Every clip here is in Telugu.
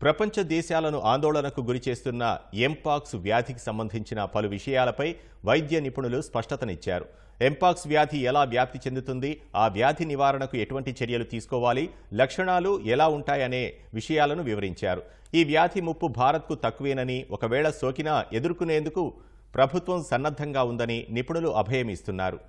ప్రపంచ దేశాలను ఆందోళనకు గురిచేస్తున్న ఎంపాక్స్ వ్యాధికి సంబంధించిన పలు విషయాలపై వైద్య నిపుణులు స్పష్టతనిచ్చారు. ఎంపాక్స్ వ్యాధి ఎలా వ్యాప్తి చెందుతుంది, ఆ వ్యాధి నివారణకు ఎటువంటి చర్యలు తీసుకోవాలి, లక్షణాలు ఎలా ఉంటాయనే విషయాలను వివరించారు. ఈ వ్యాధి ముప్పు భారత్కు తక్కువేనని, ఒకవేళ సోకినా ఎదుర్కొనేందుకు ప్రభుత్వం సన్నద్ధంగా ఉందని నిపుణులు అభయమిస్తున్నారు.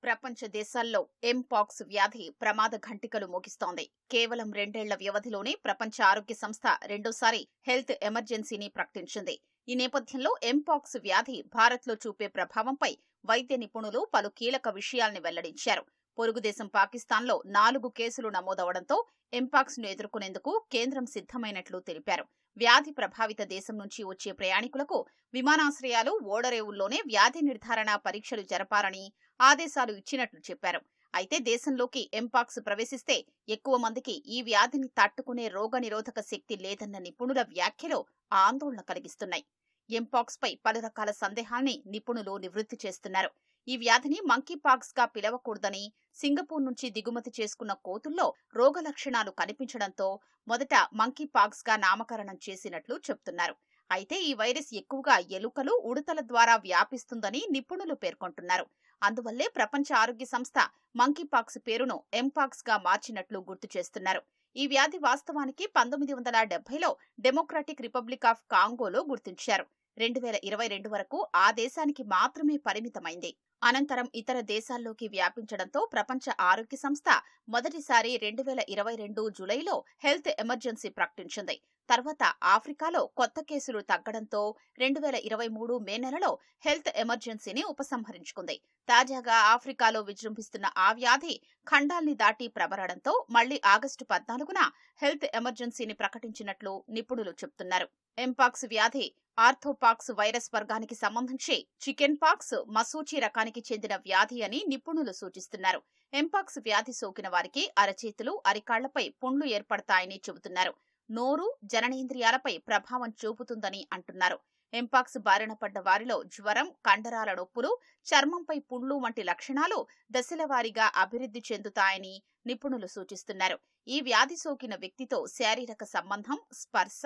ప్రపంచ దేశాల్లో ఎంపాక్స్ వ్యాధి ప్రమాద ఘంటికలు మోగిస్తోంది. కేవలం 2 ఏళ్ల వ్యవధిలోనే ప్రపంచ ఆరోగ్య సంస్థ రెండోసారి హెల్త్ ఎమర్జెన్సీని ప్రకటించింది. ఈ నేపథ్యంలో ఎంపాక్స్ వ్యాధి భారత్లో చూపే ప్రభావంపై వైద్య నిపుణులు పలు కీలక విషయాల్ని వెల్లడించారు. పొరుగుదేశం పాకిస్తాన్లో 4 కేసులు నమోదవడంతో ఎంపాక్స్ ను ఎదుర్కొనేందుకు కేంద్రం సిద్ధమైనట్లు తెలిపారు. వ్యాధి ప్రభావిత దేశం నుంచి వచ్చే ప్రయాణికులకు విమానాశ్రయాలు, ఓడరేవుల్లోనే వ్యాధి నిర్ధారణ పరీక్షలు జరపాలని ఆదేశాలు ఇచ్చినట్లు చెప్పారు. అయితే దేశంలోకి ఎంపాక్స్ ప్రవేశిస్తే ఎక్కువ మందికి ఈ వ్యాధిని తట్టుకునే రోగనిరోధక శక్తి లేదన్న నిపుణుల వ్యాఖ్యలు ఆందోళన కలిగిస్తున్నాయి. ఎంపాక్స్ పై పలు రకాల సందేహాల్ని నిపుణులు నివృత్తి చేస్తున్నారు. ఈ వ్యాధిని మంకీపాక్స్ గా పిలవకూడదని సింగపూర్ నుంచి దిగుమతి చేసుకున్న కోతుల్లో రోగ లక్షణాలు కనిపించడంతో మొదట మంకీపాక్స్ గా నామకరణం చేసినట్లు చెబుతున్నారు. అయితే ఈ వైరస్ ఎక్కువగా ఎలుకలు, ఉడతల ద్వారా వ్యాపిస్తుందని నిపుణులు పేర్కొంటున్నారు. అందువల్లే ప్రపంచ ఆరోగ్య సంస్థ మంకీపాక్స్ పేరును ఎంపాక్స్ గా మార్చినట్లు గుర్తు చేస్తున్నారు. ఈ వ్యాధి వాస్తవానికి 1970లో డెమోక్రటిక్ రిపబ్లిక్ ఆఫ్ కాంగోలో గుర్తించారు. 2022 వరకు ఆ దేశానికి మాత్రమే పరిమితమైంది. అనంతరం ఇతర దేశాల్లోకి వ్యాపించడంతో ప్రపంచ ఆరోగ్య సంస్థ మొదటిసారి 2022 జూలైలో హెల్త్ ఎమర్జెన్సీ ప్రకటించింది. తర్వాత ఆఫ్రికాలో కొత్త కేసులు తగ్గడంతో 2023 మే నెలలో హెల్త్ ఎమర్జెన్సీని ఉపసంహరించుకుంది. తాజాగా ఆఫ్రికాలో విజృంభిస్తున్న ఆ వ్యాధి ఖండాల్ని దాటి ప్రబరడంతో మళ్లీ ఆగస్టు 14న హెల్త్ ఎమర్జెన్సీని ప్రకటించినట్లు నిపుణులు చెబుతున్నారు. ఎంపాక్స్ వ్యాధి ఆర్థోపాక్స్ వైరస్ వర్గానికి సంబంధించి చికెన్ పాక్స్, మసూచి రకానికి చెందిన వ్యాధి అని నిపుణులు సూచిస్తున్నారు. ఎంపాక్స్ వ్యాధి సోకిన వారికి అరచేతులు, అరికాళ్లపై పుండ్లు ఏర్పడతాయని చెబుతున్నారు. నోరు, జననేంద్రియాలపై ప్రభావం చూపుతుందని అంటున్నారు. ఎంపాక్స్ బారిన పడ్డ వారిలో జ్వరం, కండరాల నొప్పులు, చర్మంపై పుండ్లు వంటి లక్షణాలు దశలవారీగా అభివృద్ధి చెందుతాయని నిపుణులు సూచిస్తున్నారు. ఈ వ్యాధి సోకిన వ్యక్తితో శారీరక సంబంధం, స్పర్శ,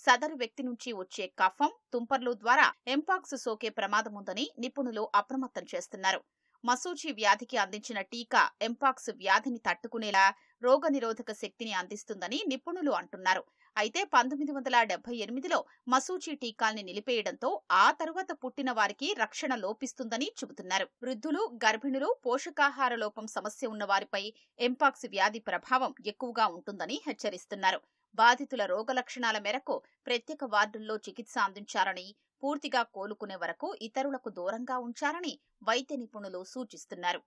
సదరు వ్యక్తి నుంచి వచ్చే కఫం, తుంపర్లు ద్వారా ఎంపాక్స్ సోకే ప్రమాదముందని నిపుణులు అప్రమత్తం చేస్తున్నారు. మసూచి వ్యాధికి అందించిన టీకా ఎంపాక్స్ వ్యాధిని తట్టుకునేలా రోగనిరోధక శక్తిని అందిస్తుందని నిపుణులు అంటున్నారు. అయితే 1978లో మసూచి టీకాల్ని నిలిపేయడంతో ఆ తరువాత పుట్టిన వారికి రక్షణ లోపిస్తుందని చెబుతున్నారు. వృద్ధులు, గర్భిణులు, పోషకాహార లోపం సమస్య ఉన్న వారిపై ఎంపాక్స్ వ్యాధి ప్రభావం ఎక్కువగా ఉంటుందని హెచ్చరిస్తున్నారు. బాధితుల రోగ లక్షణాల మేరకు ప్రత్యేక వార్డుల్లో చికిత్స అందించాలని, పూర్తిగా కోలుకునే వరకు ఇతరులకు దూరంగా ఉంచాలని వైద్య నిపుణులు సూచిస్తున్నారు.